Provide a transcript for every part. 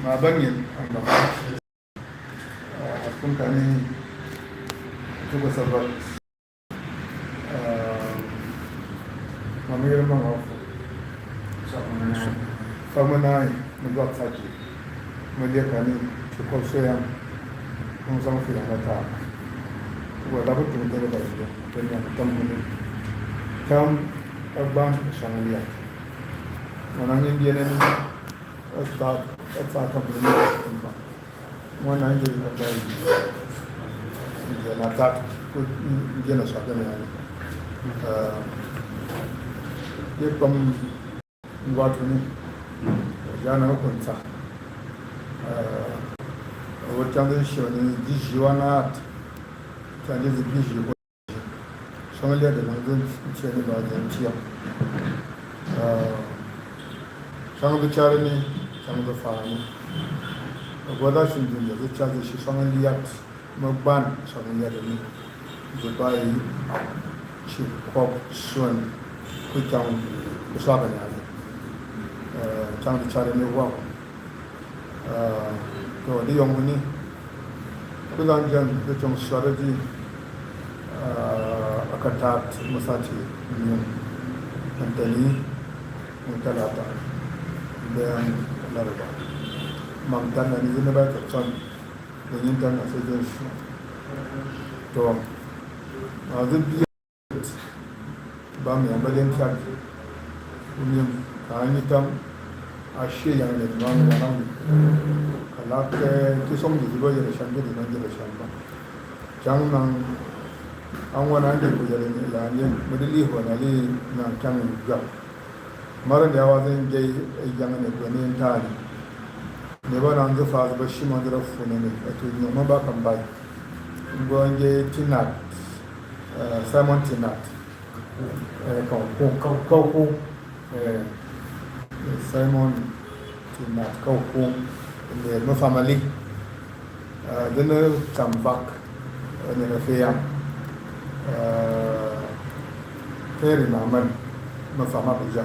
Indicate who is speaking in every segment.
Speaker 1: ma bangin amba kun kani tuba sabat mamir ma famana mudwa tsaki mudia kani ko soyam mun san fi ta wa da butu da da da tamuni kam abban shamaliya wannan yin biyan ne ta ta bunu ba wannan yin da ta yi na ta ko yin na shaka ne ya kam wato ne ya na hukunta wajen da shi wani jijiwa na ta ne zubi shi ko shamaliya da nan ce ne ba zan ciya sangu chare ni sangu faani goda shindin da zuciya da shi sangu liyat magban sangu liyat ni dubai shi kop sun kutan usaba ne sangu chare ni wa to di yong ni kudan jan da tum swaradi akatat musati ni antani mutalata dan laraba mamtan na ni ba ta son da yin dan a sai shi to azin biya ba mu yamba den chat unim ka ni tam a she yang ne ma mu na kala ke ki som di ba yere shan de na de shan ba jang nan an wana da ku yere ni la ne mudili ho na li na kan ga mara da yawa zan gai yan ne ko ne ta ne ba nan zufa ba shi ma da fune ne to ne ma ba kan bai gonge tinat Simon tinat ko Simon tinat ko ne ma family dana tambak ne na fiya feri na man ma fama bija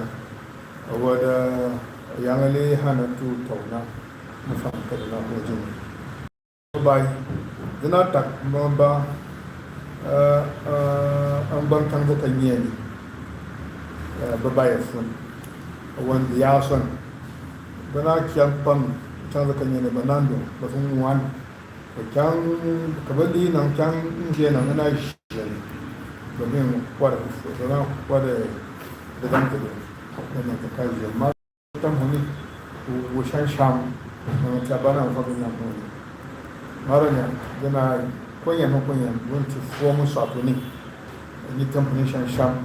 Speaker 1: wada yang ali hanatu tauna mafam kadana hojin bai dina tak mamba an ban kan da tanye ni babai fun wan ya son dana kyan pam kan da tanye ne banando ba fun wan ko kan kabali nan kan je nan na shi domin kwada ku dana kwada da dan kado wannan ta kai amma tan honi wo shan sham na ta bana fa bin nan honi maranya dana konya won to form so atoni ni company shan sham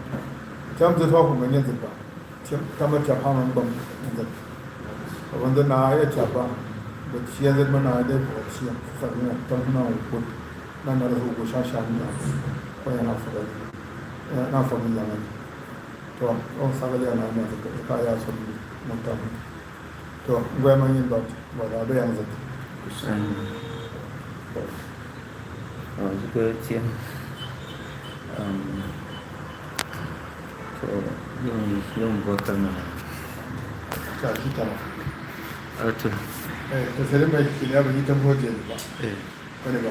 Speaker 1: tam da ko mun yanzu ba tam ta fa man ban da wanda na ya ta ba da shi yanzu mana da ko shi fa na tam na ko nan da ko shan sham na konya na fa na fa bin nan to on sagale na ma ta ya so mutam to ngwa man yin ba da da yanzu
Speaker 2: kusan juga cian to yung bakal na
Speaker 1: ta shi ta
Speaker 2: to
Speaker 1: to sai mai kiliya ba ni ta hoje ba wani ba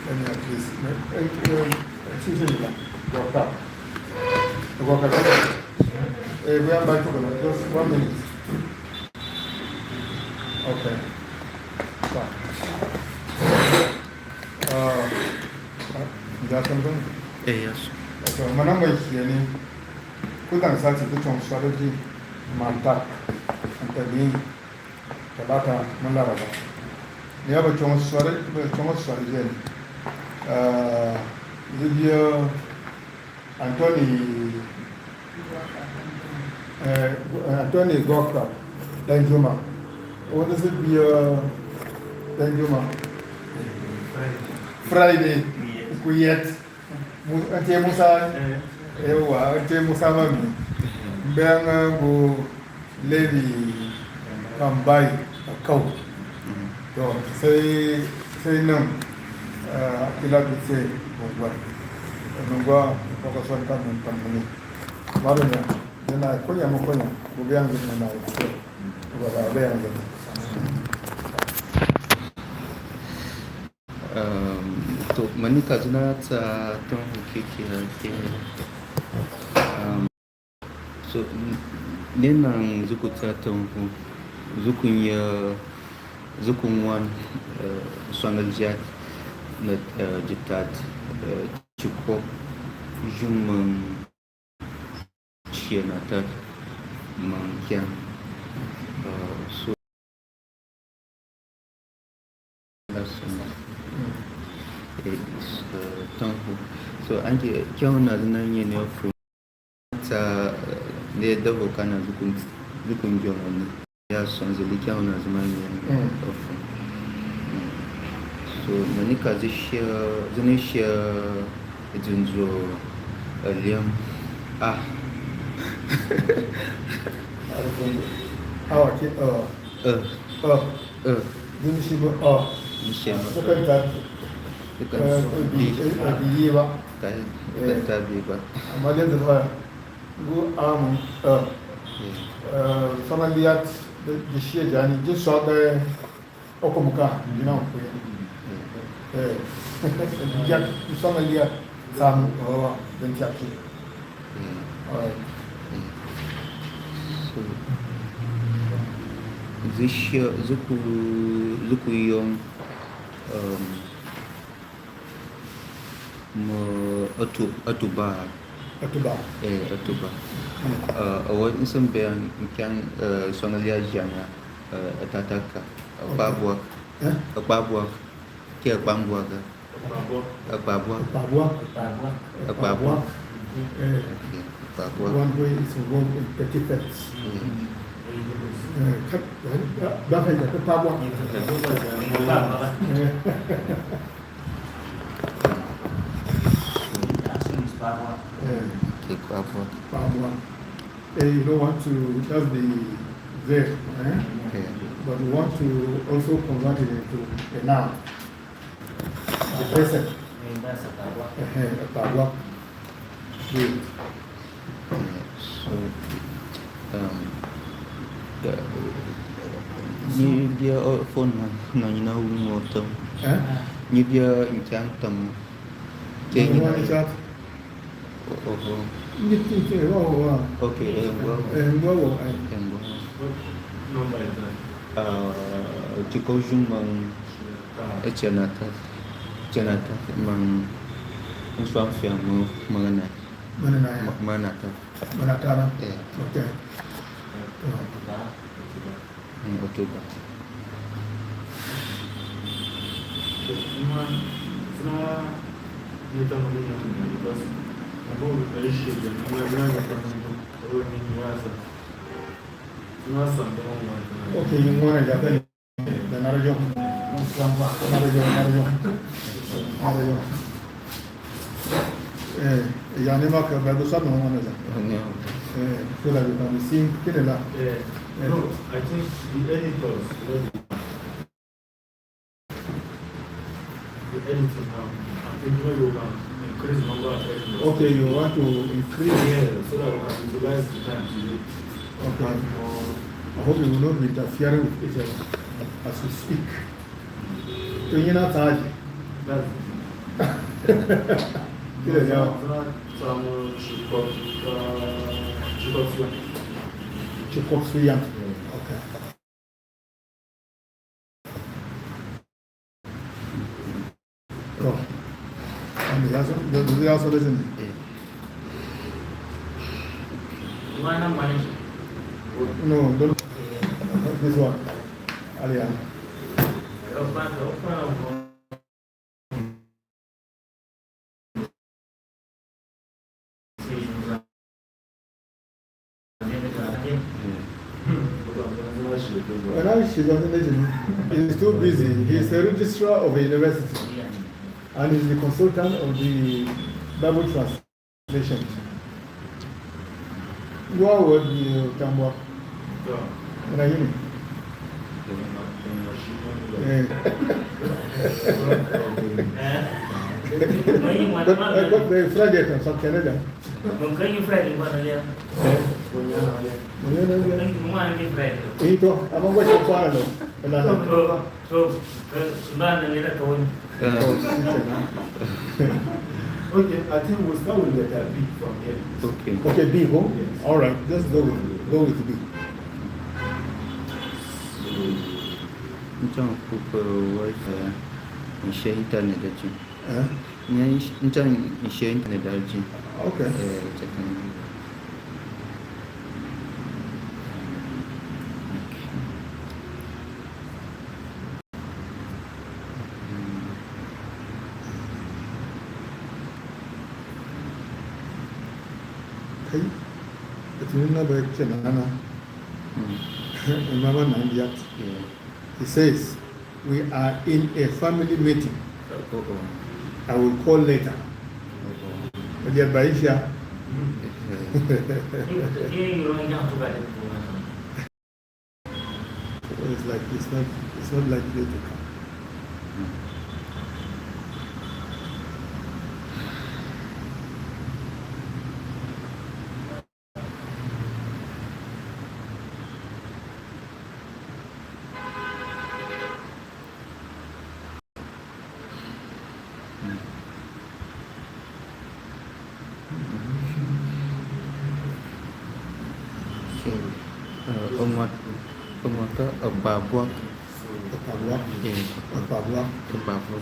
Speaker 1: wani a please shi ba goka we are back to just 1 minute okay da tambun
Speaker 2: yes
Speaker 1: to mana mai kiyani kudan sati dukkan strategy manta antabi talata mun laraba ne ya bacon strategy video Anthony Gokra dan Juma wanda zai biya dan Juma Friday kuyet ante Musa ewa ante Musa mami ben bu levi kambai kau to sai nan kila bitse nungwa ko son kan mun tamuni marunya yana konya mu konya gobe an gina na Voilà, bien.
Speaker 2: To manika zina ta ton keke ke so nenan zukuta ton zukun wan sonal jat na jitat chiko jumman chianata mangkyan so so anke kyau na nan yin ne fu ta ne da kana zukun jomani ya son zili kyau na zaman yin fu so manika zishia junzo liam
Speaker 1: Ki din shi ba sukan ta biyi ba
Speaker 2: ta bi ba
Speaker 1: amma dai da ba gu amun sanaliyat da shi jani jin so da okumuka dina ko ya sanaliyat sam dan chaki
Speaker 2: Zishia zuku yung atuba awal isang bayan kyan songalia jana tataka akbabuak kaya akbabuak
Speaker 1: one way is one in petty fets đó phải là cái pa bua you don't want to just be there but you want to also convert it into a noun the present pa bua
Speaker 2: như dia phone mà như nào ngồi tầm như dia chẳng tầm
Speaker 1: chơi như vậy chắc như thế nào
Speaker 2: ok
Speaker 1: em có
Speaker 2: chỉ có dùng bằng chanata bằng soal film mengenai manata
Speaker 1: okay
Speaker 2: Oktober.
Speaker 1: Okay, yung muna dyan. Naryo. Yani mak bago sa mga ano dyan. Kula yung kami sing kinila.
Speaker 3: No, I think the editors, the editing, I think we can increase the number of editors.
Speaker 1: Okay, you want to increase?
Speaker 3: Yeah, so that we can utilize the time to do it.
Speaker 1: Okay. I hope you will not be interfering with each other as we speak. So you're not tired. Cukup siang. Okay. Oh. And the also listen. No, don't. This one. Alian. When she doesn't listen, he's too busy. He's the registrar of a university and he's the consultant of the Bible translation. What would you come up? Can I hear me? But the Friday from South Canada. Ito, abang ko siya pa ano. Wala na. Okay, I think we'll start with letter B from here.
Speaker 2: Okay.
Speaker 1: Okay, B, go. All right, let's go with B.
Speaker 2: Então, porque hoje encher a internet aqui.
Speaker 1: Huh?
Speaker 2: Então, encher a internet aqui.
Speaker 1: Okay. Hey, it's in a back channel. Remember Nandiat? He says, we are in a family meeting. I will call later. Dear Baisha. It's like it's not likely to come.
Speaker 2: Ông có ở bà buộc.
Speaker 1: Papua. Papua.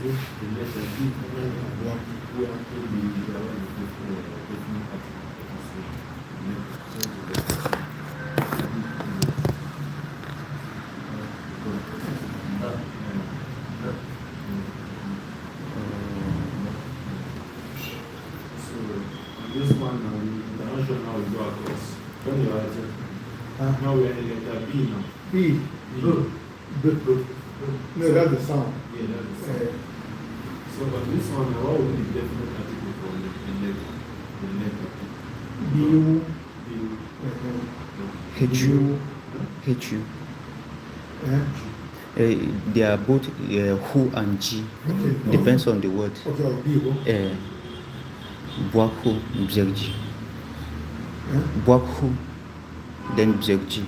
Speaker 3: This one now, international will go across. When you are now we are in letter B now.
Speaker 1: B. B. No, that's the sound.
Speaker 3: Yeah, that's the same. So, but this one, what would be the definite article for the letter?
Speaker 1: B.
Speaker 2: HU.
Speaker 1: Eh?
Speaker 2: They are both who and G.
Speaker 1: Okay.
Speaker 2: Depends on the word.
Speaker 1: Okay, B.
Speaker 2: Boaku, Bzerji.
Speaker 1: Eh?
Speaker 2: Boaku, then Bzerji.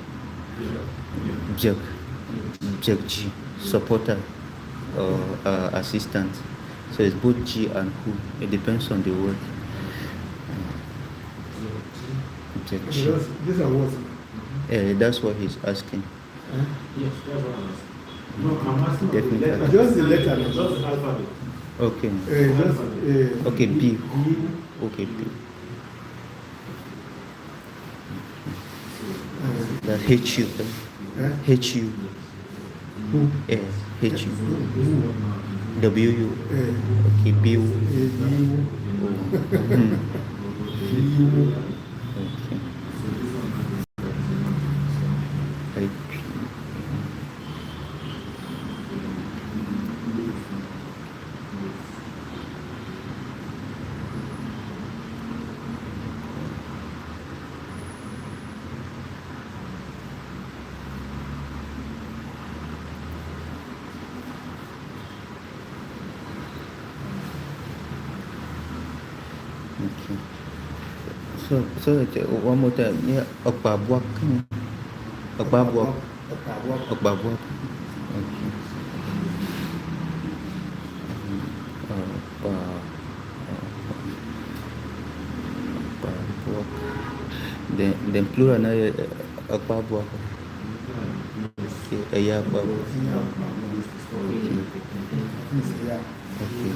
Speaker 2: Bzerji. Supporter or assistant. So it's both G and who. It depends on the word. Bzerji.
Speaker 1: These are words.
Speaker 2: That's what he's asking.
Speaker 3: Yes, that's what I'm asking. No, I'm asking
Speaker 2: Definitely.
Speaker 3: the letter.
Speaker 1: Just the letter.
Speaker 3: Just the alphabet.
Speaker 2: Okay. Okay, B. Okay, B. That's HU. HU.
Speaker 1: Who?
Speaker 2: HU. WU. Okay, BU. Okay. Okay. So one more time. Yeah, Okbabuak. Okbabuak. Okay. Okbabuak. Then plural na Okbabuak. Okay, Ayabuak. Okay.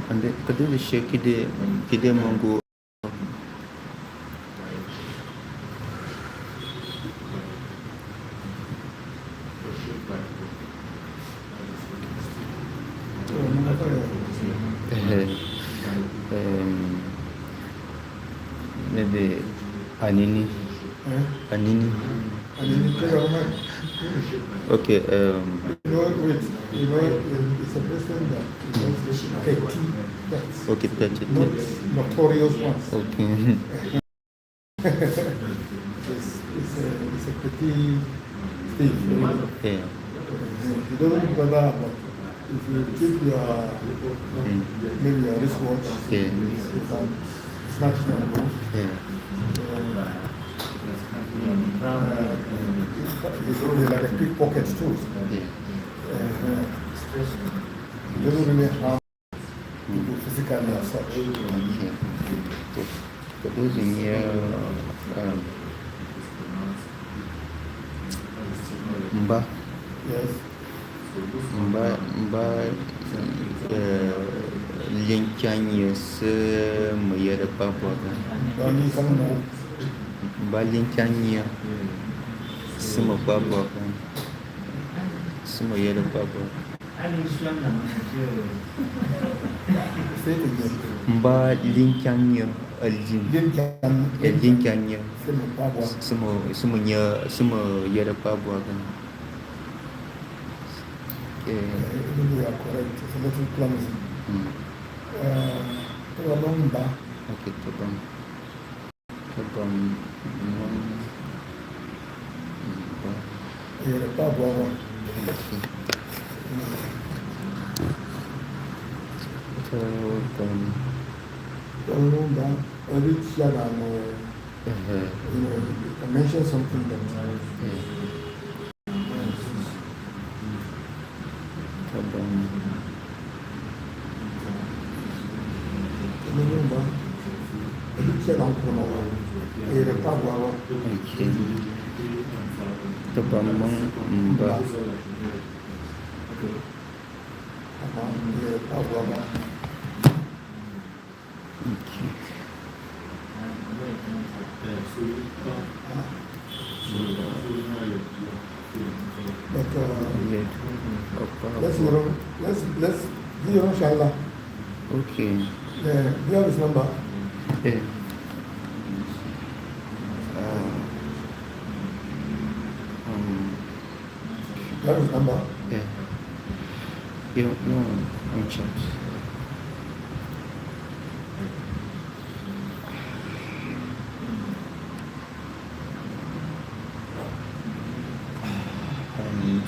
Speaker 2: And then kadang share kita monggo maybe Anini.
Speaker 1: Anini, kaya
Speaker 2: Okay.
Speaker 1: Wait, it's a person that is petty. That's
Speaker 2: Okay, that's it.
Speaker 1: not notorious ones.
Speaker 2: Okay.
Speaker 1: It's a petty thief.
Speaker 2: Yeah.
Speaker 1: He doesn't bother, but if you keep your maybe your wristwatch,
Speaker 2: Yeah.
Speaker 1: you can snatch them.
Speaker 2: Yeah.
Speaker 1: It's really like a pickpocket too.
Speaker 2: Yeah.
Speaker 1: It doesn't really harm people physically as such.
Speaker 2: Okay. For those in here, Mba,
Speaker 1: Yes.
Speaker 2: Mba, linkanye se mayere papoga.
Speaker 1: Don't need some more.
Speaker 2: Mba linkanye se papoga. Se mayere papoga.
Speaker 1: Say it again.
Speaker 2: Mba linkanye aljin. Linkanye se mayere papoga.
Speaker 1: You are correct. It's a little clumsy. Mba.
Speaker 2: Okay, tabang
Speaker 1: You're a pabwa. Mba. Every Chiaga, I mentioned something that Mba. Every Chiaga, you're a pabwa.
Speaker 2: Tabang Mba.
Speaker 1: You're a pabwa. But let's do inshallah.
Speaker 2: Okay.
Speaker 1: Yeah, do you have his number?
Speaker 2: Yeah.
Speaker 1: You have his number?
Speaker 2: Yeah. You no, I'm chat.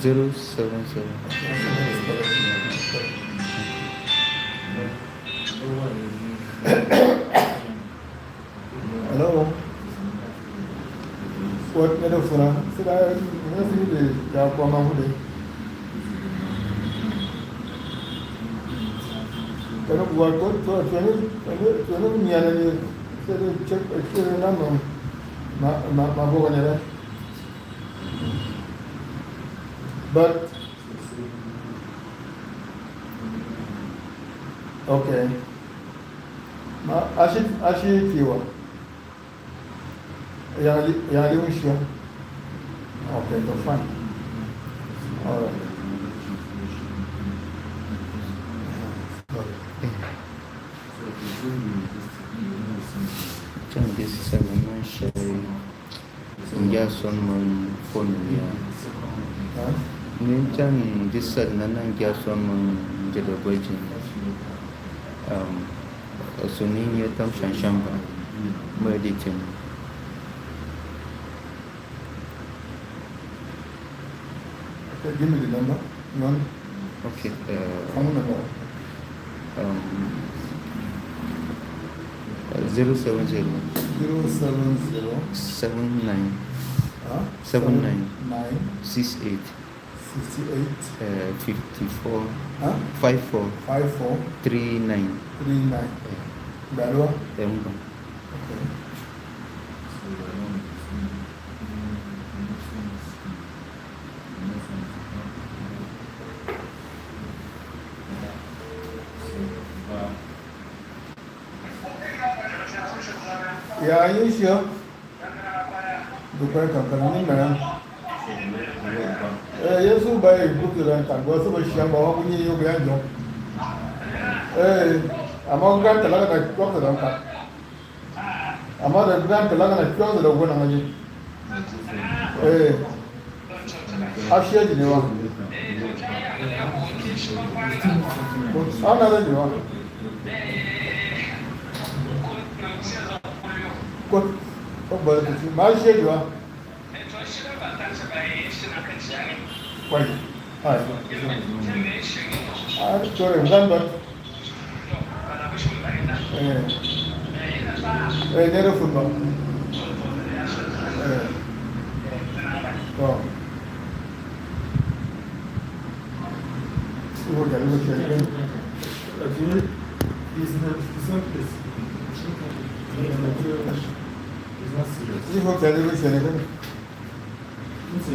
Speaker 2: Zero 77.
Speaker 1: Hello. What medicine? Should I see the Yapama today? Can I work to a training? Said check a number. My boy, but okay. Actually, you are you sure? Okay, that's fine. All right.
Speaker 2: This is a man Jason man phone
Speaker 1: Huh?
Speaker 2: Ninjan this said Nanan Jason man Jedabajin. Sunin Yatam Shanshamba. Meditin.
Speaker 1: Okay, give me the number. You want?
Speaker 2: Okay.
Speaker 1: Phone number.
Speaker 2: 070
Speaker 1: 070
Speaker 2: 79
Speaker 1: huh?
Speaker 2: 79
Speaker 1: 9
Speaker 2: 68
Speaker 1: 68
Speaker 2: 54
Speaker 1: huh?
Speaker 2: 54
Speaker 1: 54
Speaker 2: 39
Speaker 1: 39. Barua?
Speaker 2: Emba.
Speaker 1: Okay. Yeah, are you sure? Dubai company, man. Yes, who buy a book to rent and go to a sham or when you be a job. I'm all glad to look at the closet on that. I'm not glad to look at the closet of one of you. Ashiya ji ne wa ana da ne wa ko ba ta ci ma ashiya ji wa kwai a tore zan ba ne da football to Ivo geldi bu şehrin.
Speaker 3: Actually, it's not this. It's not serious.
Speaker 1: Ivo geldi bu şehrin.
Speaker 3: It's a